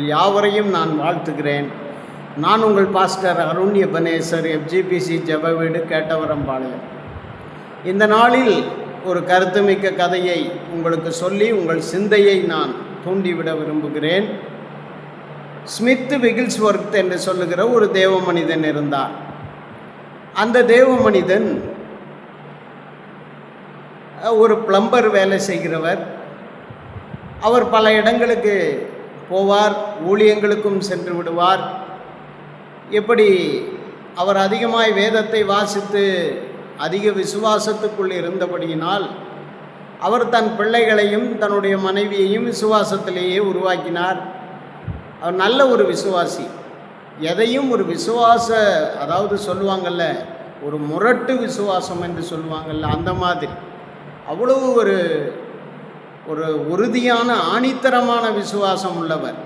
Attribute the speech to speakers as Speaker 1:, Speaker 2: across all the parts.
Speaker 1: உங்கள் யாவரையும் நான் வாழ்த்துகிறேன். நான் உங்கள் பாஸ்டர் அருண் எபனேசர், FGBC ஜெப வீடு, கேட்டவரம்பாளையம். இந்த நாளில் ஒரு கருத்துமிக்க கதையை உங்களுக்கு சொல்லி உங்கள் சிந்தையை நான் தூண்டிவிட விரும்புகிறேன். ஸ்மித் விகில்ஸ்வொர்த் என்று சொல்லுகிற ஒரு தேவ மனிதன் இருந்தார். அந்த தேவ மனிதன் ஒரு பிளம்பர் வேலை செய்கிறவர். அவர் பல இடங்களுக்கு போவார், ஊழியங்களுக்கும் சென்று விடுவார். எப்படி அவர் அதிகமாய் வேதத்தை வாசித்து அதிக விசுவாசத்துக்குள் இருந்தபடியினால் அவர் தன் பிள்ளைகளையும் தன்னுடைய மனைவியையும் விசுவாசத்திலேயே உருவாக்கினார். அவர் நல்ல ஒரு விசுவாசி. எதையும் ஒரு அதாவது சொல்லுவாங்கள்ல, ஒரு முரட்டு விசுவாசம் என்று சொல்லுவாங்கள்ல, அந்த மாதிரி அவ்வளவு ஒரு உறுதியான ஆணித்தரமான விசுவாசம் உள்ளவர்.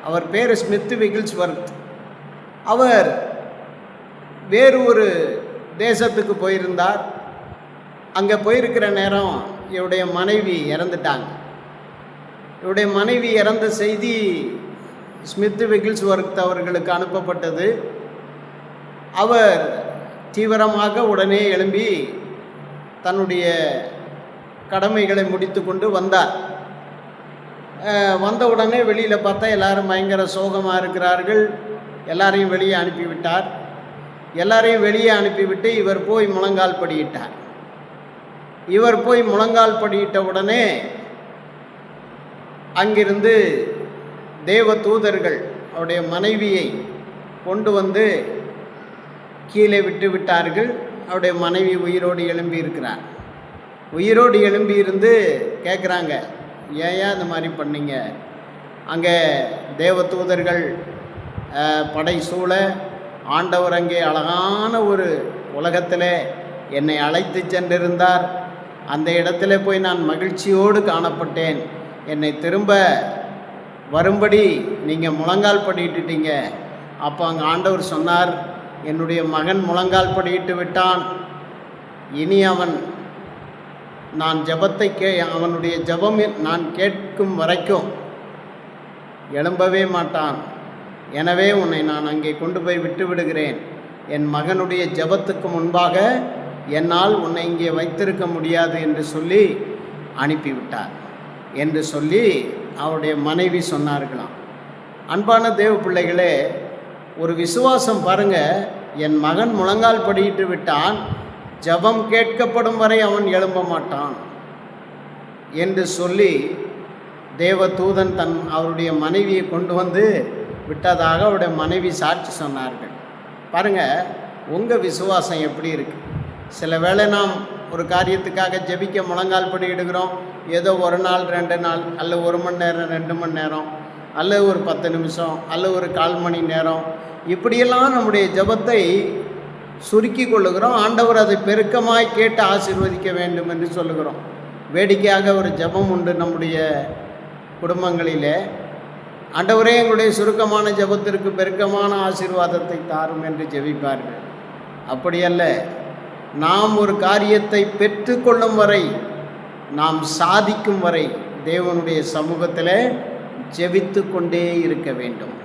Speaker 1: அவர் பேர் ஸ்மித் விகில்ஸ்வொர்த். அவர் வேறு ஒரு தேசத்துக்கு போயிருந்தார். அங்கே போயிருக்கிற நேரம் இவருடைய மனைவி இறந்துட்டாங்க. இவருடைய மனைவி இறந்த செய்தி ஸ்மித் விகில்ஸ்வொர்த் அவர்களுக்கு அனுப்பப்பட்டது. அவர் தீவிரமாக உடனே எழும்பி தன்னுடைய கடமைகளை முடித்து கொண்டு வந்தார். வந்த உடனே வெளியில் பார்த்தா எல்லாரும் பயங்கர சோகமாக இருக்கிறார்கள். எல்லாரையும் வெளியே அனுப்பிவிட்டார். எல்லாரையும் வெளியே அனுப்பிவிட்டு இவர் போய் முழங்கால் படியிட்டார். இவர் போய் முழங்கால் படியிட்ட உடனே அங்கிருந்து தேவ தூதர்கள் அவருடைய மனைவியை கொண்டு வந்து கீழே விட்டு விட்டார்கள். அவருடைய மனைவி உயிரோடு எழும்பி இருக்கிறார். உயிரோடு எழும்பி இருந்து கேட்குறாங்க, ஏன் இந்த மாதிரி பண்ணீங்க? அங்கே தேவ தூதர்கள் படை சூழ ஆண்டவர் அங்கே அழகான ஒரு உலகத்தில் என்னை அழைத்து சென்றிருந்தார். அந்த இடத்துல போய் நான் மகிழ்ச்சியோடு காணப்பட்டேன். என்னை திரும்ப வரும்படி நீங்கள் முழங்கால் படியிட்டுட்டீங்க. அப்போ அங்கே ஆண்டவர் சொன்னார், என்னுடைய மகன் முழங்கால் படியிட்டு விட்டான். இனி நான் ஜெபத்தை அவனுடைய ஜெபம் நான் கேட்கும் வரைக்கும் எழும்பவே மாட்டான். எனவே உன்னை நான் அங்கே கொண்டு போய் விட்டு விடுகிறேன். என் மகனுடைய ஜெபத்துக்கு முன்பாக என்னால் உன்னை இங்கே வைத்திருக்க முடியாது என்று சொல்லி அனுப்பிவிட்டார் என்று சொல்லி அவருடைய மனைவி சொன்னார்களாம். அன்பான தேவ பிள்ளைகளே, ஒரு விசுவாசம் பாருங்கள். என் மகன் முழங்கால் படியிட்டு விட்டான், ஜெபம் கேட்கப்படும் வரை அவன் எழும்ப மாட்டான் என்று சொல்லி தேவ தூதன் அவருடைய மனைவியை கொண்டு வந்து விட்டதாக அவருடைய மனைவி சாட்சி சொன்னார்கள். பாருங்கள், உங்கள் விசுவாசம் எப்படி இருக்குது? சில வேளை நாம் ஒரு காரியத்துக்காக ஜெபிக்க முழங்கால் படியிடுகிறோம். ஏதோ ஒரு நாள் 2 நாள் அல்ல 1 மணி நேரம் 2 மணி நேரம் அல்லது ஒரு 10 நிமிஷம் அல்லது ஒரு 1/4 மணி நேரம், இப்படியெல்லாம் நம்முடைய ஜெபத்தை சுருக்கி கொள்ளுகிறோம். ஆண்டவர் அதை பெருக்கமாய் கேட்டு ஆசீர்வதிக்க வேண்டும் என்று சொல்லுகிறோம். வேடிக்கையாக ஒரு ஜெபம் உண்டு நம்முடைய குடும்பங்களிலே, ஆண்டவரே எங்களுடைய சுருக்கமான ஜெபத்திற்கு பெருக்கமான ஆசீர்வாதத்தை தாரும் என்று ஜெபிப்பார்கள். அப்படியல்ல, நாம் ஒரு காரியத்தை பெற்றுக்கொள்ளும் வரை, நாம் சாதிக்கும் வரை தேவனுடைய சமூகத்தில் ஜெபித்து கொண்டே இருக்க வேண்டும்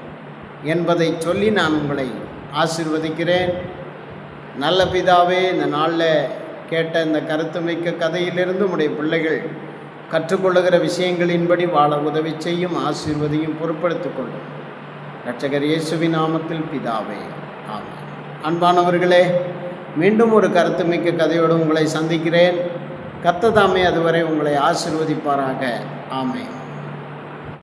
Speaker 1: என்பதை சொல்லி நான் உங்களை ஆசீர்வதிக்கிறேன். நல்ல பிதாவே, இந்த நாளில் கேட்ட இந்த கருத்துமிக்க கதையிலிருந்து உடைய பிள்ளைகள் கற்றுக்கொள்ளுகிற விஷயங்களின்படி வாழ உதவி செய்யும், ஆசீர்வதியும், பொறுப்படுத்திக் கொள்ளும். இரட்சகர் இயேசுவின் நாமத்தில் பிதாவே, ஆமென். அன்பானவர்களே, மீண்டும் ஒரு கருத்துமிக்க கதையோடு உங்களை சந்திக்கிறேன். கர்த்தர் தாமே அதுவரை உங்களை ஆசீர்வதிப்பாராக. ஆமென்.